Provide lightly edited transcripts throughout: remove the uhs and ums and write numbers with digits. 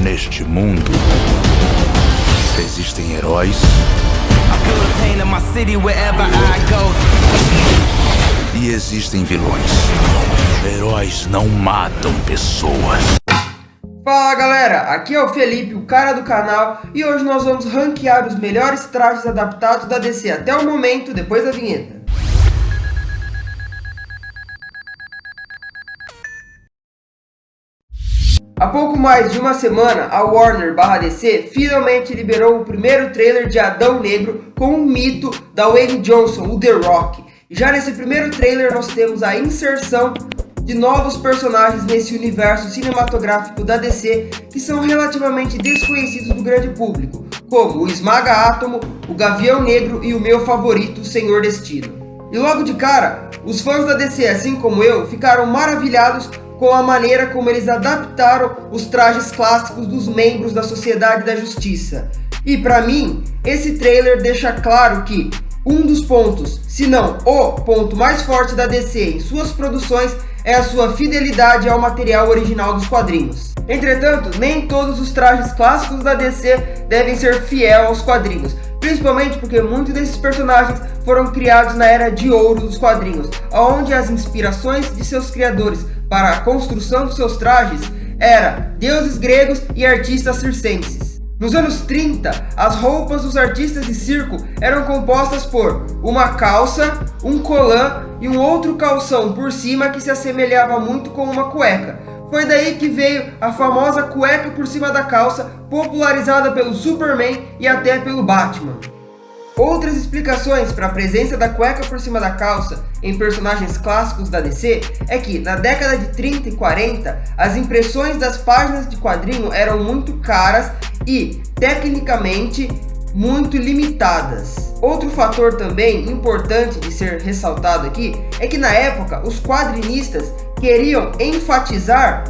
Neste mundo, existem heróis e existem vilões. Heróis não matam pessoas. Fala galera, aqui é o Felipe, o cara do canal, e hoje nós vamos ranquear os melhores trajes adaptados da DC até o momento, depois da vinheta. Há pouco mais de uma semana, a Warner/DC finalmente liberou o primeiro trailer de Adão Negro com um mito da Dwayne Johnson, o The Rock. E já nesse primeiro trailer nós temos a inserção de novos personagens nesse universo cinematográfico da DC que são relativamente desconhecidos do grande público, como o Esmaga-Átomo, o Gavião Negro e o meu favorito, o Senhor Destino. E logo de cara, os fãs da DC, assim como eu, ficaram maravilhados com a maneira como eles adaptaram os trajes clássicos dos membros da Sociedade da Justiça. E para mim, esse trailer deixa claro que um dos pontos, se não o ponto mais forte da DC em suas produções é a sua fidelidade ao material original dos quadrinhos. Entretanto, nem todos os trajes clássicos da DC devem ser fiel aos quadrinhos, principalmente porque muitos desses personagens foram criados na Era de Ouro dos quadrinhos, onde as inspirações de seus criadores para a construção dos seus trajes eram deuses gregos e artistas circenses. Nos anos 30, as roupas dos artistas de circo eram compostas por uma calça, um colã e um outro calção por cima que se assemelhava muito com uma cueca. Foi daí que veio a famosa cueca por cima da calça, popularizada pelo Superman e até pelo Batman. Outras explicações para a presença da cueca por cima da calça em personagens clássicos da DC é que na década de 30 e 40 as impressões das páginas de quadrinho eram muito caras e tecnicamente muito limitadas. Outro fator também importante de ser ressaltado aqui é que na época os quadrinistas queriam enfatizar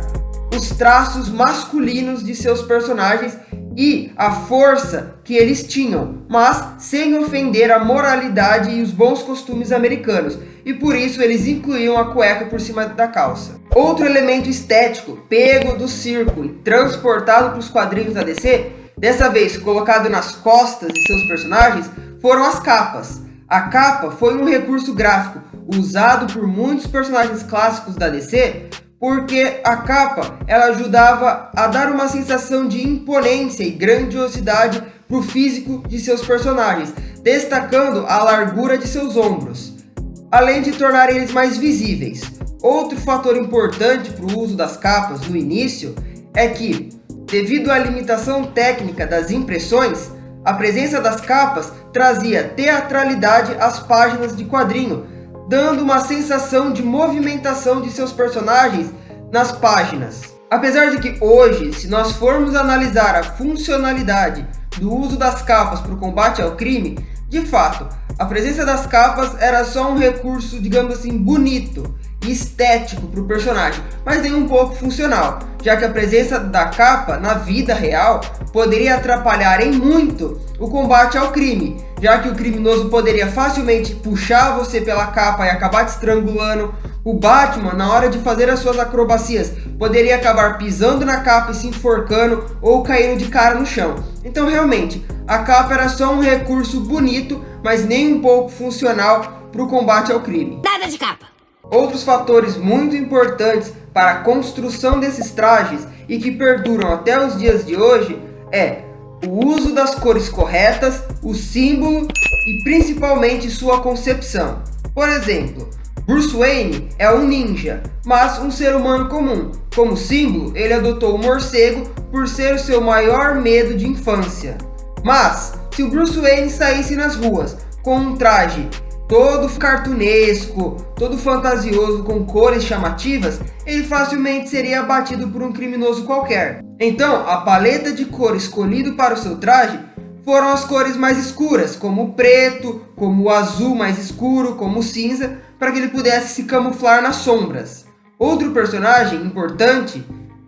os traços masculinos de seus personagens e a força que eles tinham, mas sem ofender a moralidade e os bons costumes americanos, e por isso eles incluíam a cueca por cima da calça. Outro elemento estético pego do circo e transportado para os quadrinhos da DC, dessa vez colocado nas costas de seus personagens, foram as capas. A capa foi um recurso gráfico usado por muitos personagens clássicos da DC, porque a capa ela ajudava a dar uma sensação de imponência e grandiosidade para o físico de seus personagens, destacando a largura de seus ombros, além de tornar eles mais visíveis. Outro fator importante para o uso das capas no início é que, devido à limitação técnica das impressões, a presença das capas trazia teatralidade às páginas de quadrinho, dando uma sensação de movimentação de seus personagens nas páginas. Apesar de que hoje, se nós formos analisar a funcionalidade do uso das capas para o combate ao crime, de fato, a presença das capas era só um recurso, digamos assim, bonito e estético para o personagem, mas nem um pouco funcional, já que a presença da capa na vida real poderia atrapalhar em muito o combate ao crime, já que o criminoso poderia facilmente puxar você pela capa e acabar te estrangulando. O Batman, na hora de fazer as suas acrobacias, poderia acabar pisando na capa e se enforcando ou caindo de cara no chão. Então realmente, a capa era só um recurso bonito, mas nem um pouco funcional para o combate ao crime. Nada de capa! Outros fatores muito importantes para a construção desses trajes e que perduram até os dias de hoje é o uso das cores corretas, o símbolo e principalmente sua concepção. Por exemplo, Bruce Wayne é um ninja, mas um ser humano comum. Como símbolo, ele adotou o morcego por ser o seu maior medo de infância. Mas, se o Bruce Wayne saísse nas ruas com um traje todo cartunesco, todo fantasioso, com cores chamativas, ele facilmente seria abatido por um criminoso qualquer. Então, a paleta de cor escolhida para o seu traje foram as cores mais escuras, como o preto, como o azul mais escuro, como o cinza, para que ele pudesse se camuflar nas sombras. Outro personagem importante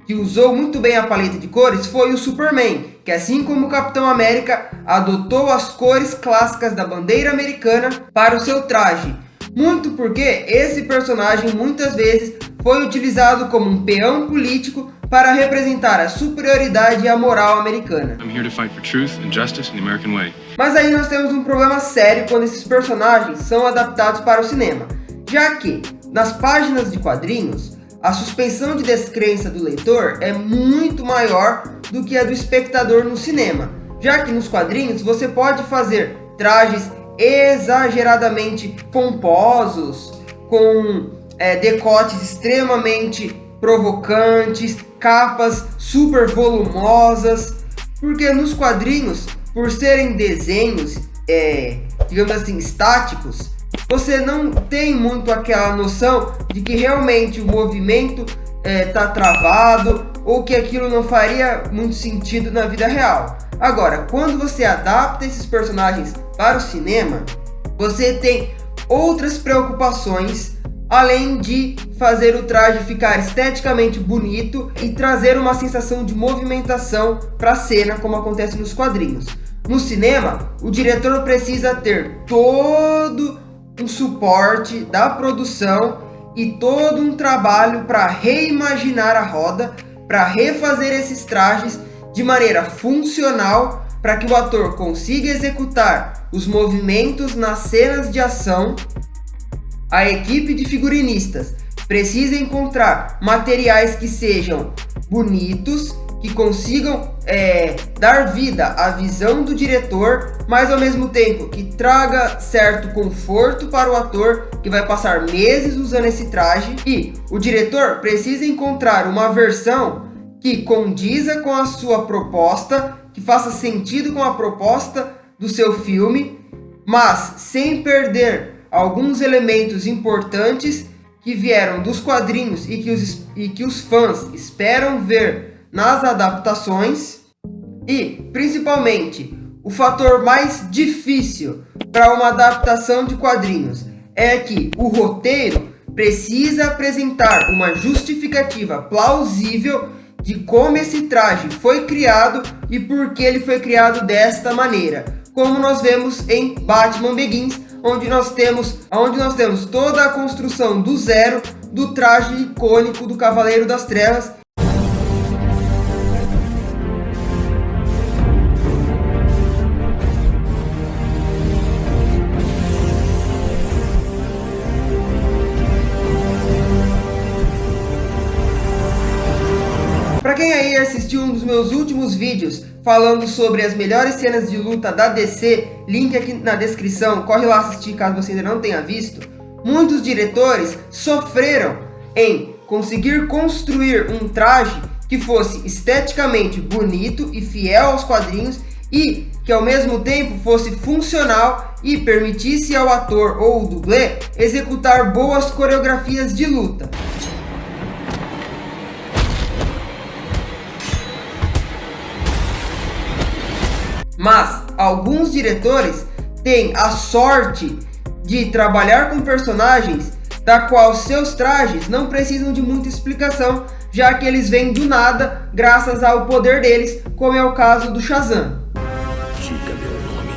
que usou muito bem a paleta de cores foi o Superman, que assim como o Capitão América, adotou as cores clássicas da bandeira americana para o seu traje. Muito porque esse personagem muitas vezes foi utilizado como um peão político para representar a superioridade e a moral americana. I'm here to fight for truth and justice in the American way. Mas aí nós temos um problema sério quando esses personagens são adaptados para o cinema, já que, nas páginas de quadrinhos, a suspensão de descrença do leitor é muito maior do que a do espectador no cinema, já que nos quadrinhos você pode fazer trajes exageradamente pomposos, com decotes extremamente provocantes, capas super volumosas, porque nos quadrinhos, por serem desenhos, digamos assim, estáticos, você não tem muito aquela noção de que realmente o movimento está travado ou que aquilo não faria muito sentido na vida real. Agora, quando você adapta esses personagens para o cinema, você tem outras preocupações além de fazer o traje ficar esteticamente bonito e trazer uma sensação de movimentação para a cena, como acontece nos quadrinhos. No cinema, o diretor precisa ter todo um suporte da produção e todo um trabalho para reimaginar a roda, para refazer esses trajes de maneira funcional, para que o ator consiga executar os movimentos nas cenas de ação. A equipe de figurinistas precisa encontrar materiais que sejam bonitos, que consigam dar vida à visão do diretor, mas ao mesmo tempo que traga certo conforto para o ator, que vai passar meses usando esse traje. E o diretor precisa encontrar uma versão que condiza com a sua proposta, que faça sentido com a proposta do seu filme, mas sem perder alguns elementos importantes que vieram dos quadrinhos e que os fãs esperam ver nas adaptações. E, principalmente, o fator mais difícil para uma adaptação de quadrinhos é que o roteiro precisa apresentar uma justificativa plausível de como esse traje foi criado e por que ele foi criado desta maneira, como nós vemos em Batman Begins, onde nós temos toda a construção do zero do traje icônico do Cavaleiro das Trevas. Para quem aí assistiu um dos meus últimos vídeos falando sobre as melhores cenas de luta da DC, link aqui na descrição, corre lá assistir caso você ainda não tenha visto. Muitos diretores sofreram em conseguir construir um traje que fosse esteticamente bonito e fiel aos quadrinhos e que ao mesmo tempo fosse funcional e permitisse ao ator ou o dublê executar boas coreografias de luta. Mas alguns diretores têm a sorte de trabalhar com personagens da qual seus trajes não precisam de muita explicação, já que eles vêm do nada graças ao poder deles, como é o caso do Shazam. Diga meu nome.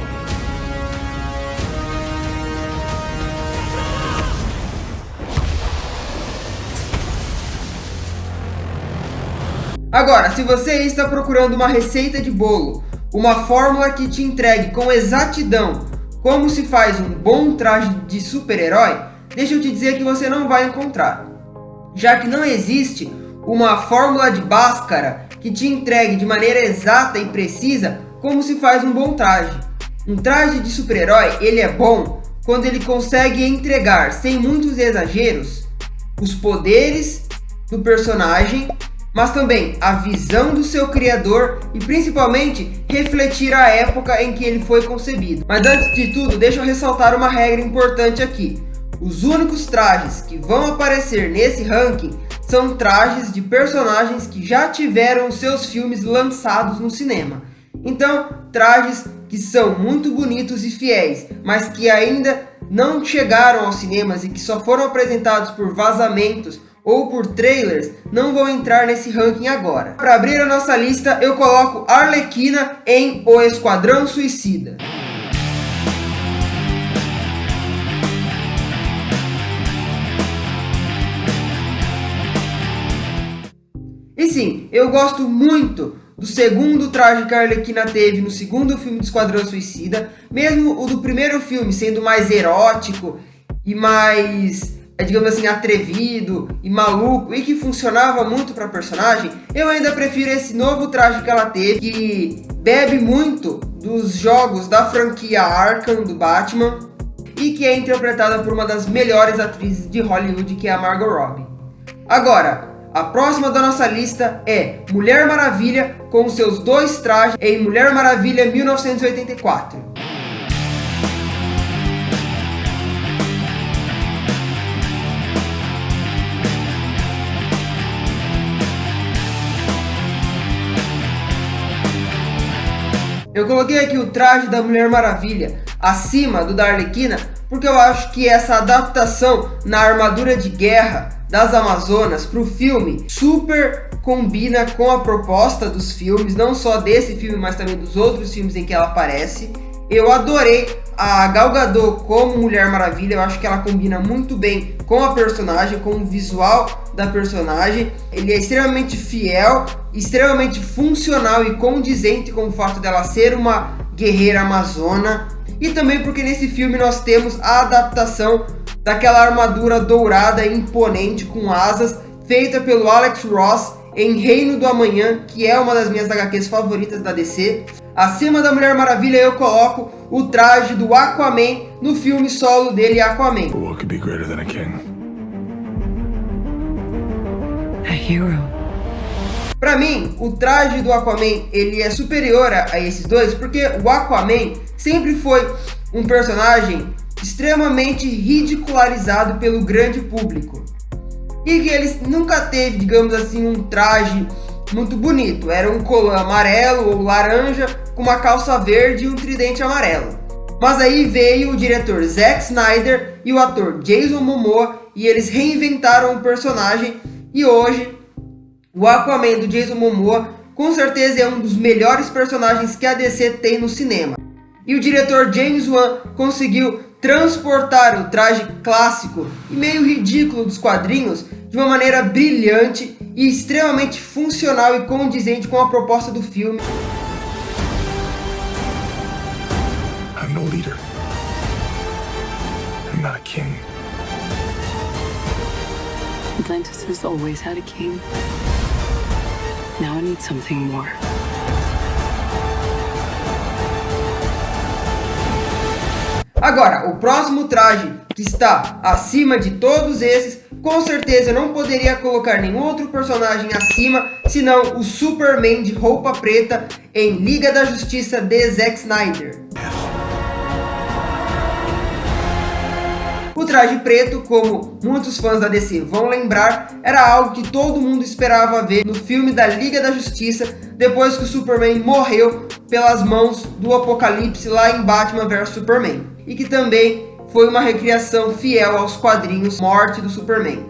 Agora, se você está procurando uma receita de bolo, uma fórmula que te entregue com exatidão como se faz um bom traje de super-herói, deixa eu te dizer que você não vai encontrar. Já que não existe uma fórmula de Bhaskara que te entregue de maneira exata e precisa como se faz um bom traje. Um traje de super-herói, ele é bom quando ele consegue entregar, sem muitos exageros, os poderes do personagem, mas também a visão do seu criador e principalmente refletir a época em que ele foi concebido. Mas antes de tudo, deixa eu ressaltar uma regra importante aqui. Os únicos trajes que vão aparecer nesse ranking são trajes de personagens que já tiveram seus filmes lançados no cinema. Então, trajes que são muito bonitos e fiéis, mas que ainda não chegaram aos cinemas e que só foram apresentados por vazamentos ou por trailers, não vão entrar nesse ranking agora. Para abrir a nossa lista, eu coloco Arlequina em O Esquadrão Suicida. E sim, eu gosto muito do segundo traje que a Arlequina teve no segundo filme do Esquadrão Suicida, mesmo o do primeiro filme sendo mais erótico e mais, digamos assim, atrevido e maluco e que funcionava muito para a personagem, eu ainda prefiro esse novo traje que ela teve, que bebe muito dos jogos da franquia Arkham do Batman e que é interpretada por uma das melhores atrizes de Hollywood, que é a Margot Robbie. Agora, a próxima da nossa lista é Mulher Maravilha com seus dois trajes em Mulher Maravilha 1984. Eu coloquei aqui o traje da Mulher Maravilha acima do da Arlequina porque eu acho que essa adaptação na armadura de guerra das Amazonas para o filme super combina com a proposta dos filmes, não só desse filme, mas também dos outros filmes em que ela aparece. Eu adorei a Gal Gadot como Mulher Maravilha, eu acho que ela combina muito bem com a personagem, com o visual da personagem. Ele é extremamente fiel, extremamente funcional e condizente com o fato dela ser uma guerreira amazona. E também porque nesse filme nós temos a adaptação daquela armadura dourada e imponente com asas, feita pelo Alex Ross em Reino do Amanhã, que é uma das minhas HQs favoritas da DC. Acima da Mulher Maravilha eu coloco o traje do Aquaman no filme solo dele, Aquaman. But what could be greater than a king? A hero. Pra mim, o traje do Aquaman ele é superior a esses dois, porque o Aquaman sempre foi um personagem extremamente ridicularizado pelo grande público. E que ele nunca teve, digamos assim, um traje muito bonito. Era um colã amarelo ou laranja com uma calça verde e um tridente amarelo. Mas aí veio o diretor Zack Snyder e o ator Jason Momoa e eles reinventaram o personagem. E hoje, o Aquaman do Jason Momoa com certeza é um dos melhores personagens que a DC tem no cinema. E o diretor James Wan conseguiu transportar o traje clássico e meio ridículo dos quadrinhos de uma maneira brilhante e extremamente funcional e condizente com a proposta do filme. I'm no leader. I'm not a king. Atlantis has always had a king. Now I need something more. Agora, o próximo traje que está acima de todos esses, com certeza eu não poderia colocar nenhum outro personagem acima, senão o Superman de roupa preta em Liga da Justiça de Zack Snyder. O traje preto, como muitos fãs da DC vão lembrar, era algo que todo mundo esperava ver no filme da Liga da Justiça, depois que o Superman morreu pelas mãos do Apocalipse lá em Batman vs Superman. E que também foi uma recriação fiel aos quadrinhos Morte do Superman.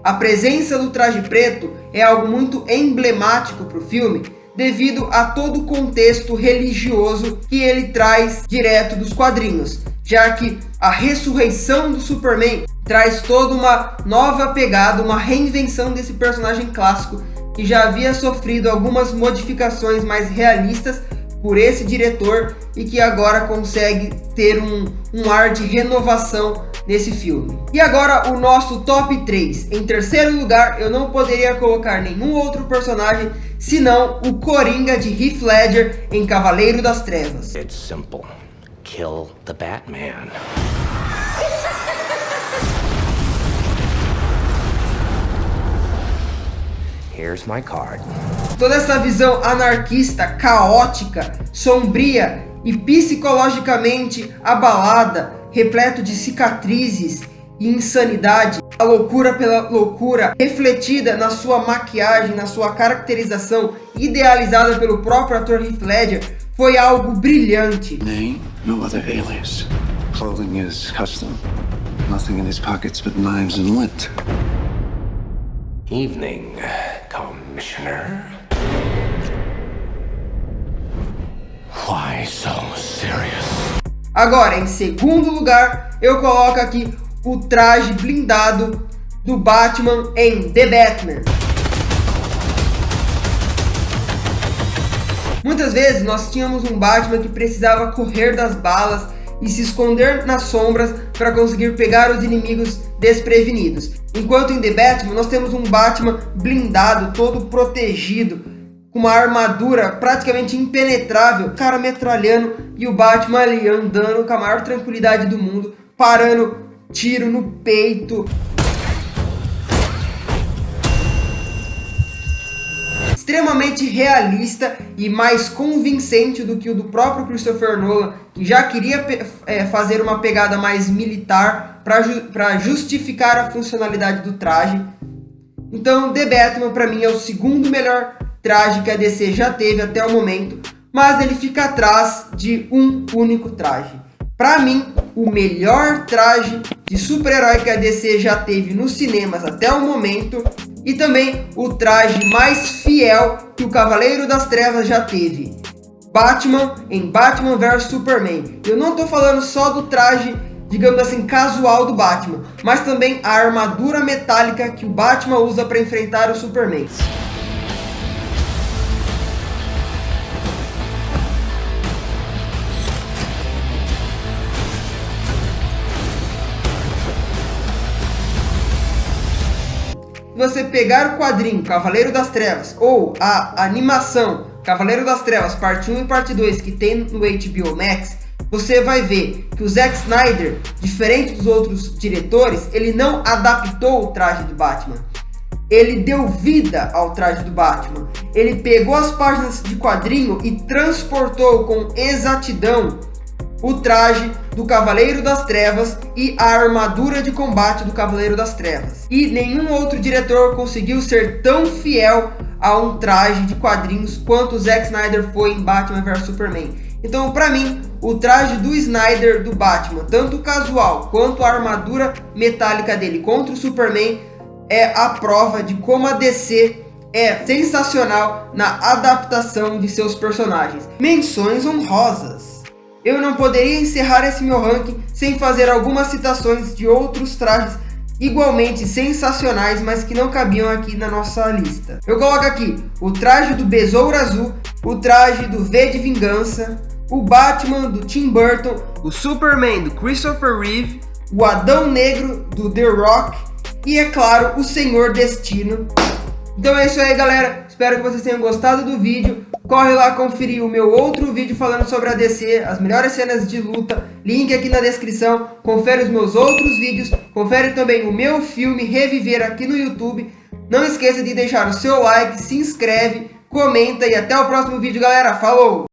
A presença do traje preto é algo muito emblemático para o filme, devido a todo o contexto religioso que ele traz direto dos quadrinhos, já que a ressurreição do Superman traz toda uma nova pegada, uma reinvenção desse personagem clássico que já havia sofrido algumas modificações mais realistas por esse diretor e que agora consegue ter um ar de renovação nesse filme. E agora o nosso top 3. Em terceiro lugar, eu não poderia colocar nenhum outro personagem senão o Coringa de Heath Ledger em Cavaleiro das Trevas. It's simple. Kill the Batman. Here's my card. Toda essa visão anarquista, caótica, sombria e psicologicamente abalada, repleto de cicatrizes e insanidade, a loucura pela loucura, refletida na sua maquiagem, na sua caracterização, idealizada pelo próprio ator Heath Ledger, foi algo brilhante. Name, no other alias. Clothing is custom. Nothing in his pockets but knives and lint. Evening, Commissioner. Why so serious? Agora, em segundo lugar, eu coloco aqui o traje blindado do Batman em The Batman. Muitas vezes nós tínhamos um Batman que precisava correr das balas e se esconder nas sombras para conseguir pegar os inimigos desprevenidos. Enquanto em The Batman nós temos um Batman blindado, todo protegido, com uma armadura praticamente impenetrável, cara metralhando e o Batman ali andando com a maior tranquilidade do mundo, parando tiro no peito. Extremamente realista e mais convincente do que o do próprio Christopher Nolan, que já queria fazer uma pegada mais militar para justificar a funcionalidade do traje. Então The Batman para mim é o segundo melhor traje que a DC já teve até o momento, mas ele fica atrás de um único traje. Para mim, o melhor traje de super-herói que a DC já teve nos cinemas até o momento, e também o traje mais fiel que o Cavaleiro das Trevas já teve. Batman em Batman vs Superman. Eu não estou falando só do traje, digamos assim, casual do Batman, mas também a armadura metálica que o Batman usa para enfrentar o Superman. Se você pegar o quadrinho Cavaleiro das Trevas ou a animação Cavaleiro das Trevas parte 1 e parte 2 que tem no HBO Max, você vai ver que o Zack Snyder, diferente dos outros diretores, ele não adaptou o traje do Batman. Ele deu vida ao traje do Batman. Ele pegou as páginas de quadrinho e transportou com exatidão o traje do Cavaleiro das Trevas e a armadura de combate do Cavaleiro das Trevas. E nenhum outro diretor conseguiu ser tão fiel a um traje de quadrinhos quanto o Zack Snyder foi em Batman vs Superman. Então, para mim, o traje do Snyder do Batman, tanto o casual quanto a armadura metálica dele contra o Superman, é a prova de como a DC é sensacional na adaptação de seus personagens. Menções honrosas. Eu não poderia encerrar esse meu ranking sem fazer algumas citações de outros trajes igualmente sensacionais, mas que não cabiam aqui na nossa lista. Eu coloco aqui o traje do Besouro Azul, o traje do V de Vingança, o Batman do Tim Burton, o Superman do Christopher Reeve, o Adão Negro do The Rock e, é claro, o Senhor Destino. Então é isso aí, galera. Espero que vocês tenham gostado do vídeo. Corre lá conferir o meu outro vídeo falando sobre a DC, as melhores cenas de luta, link aqui na descrição. Confere os meus outros vídeos, confere também o meu filme Reviver aqui no YouTube. Não esqueça de deixar o seu like, se inscreve, comenta e até o próximo vídeo, galera. Falou!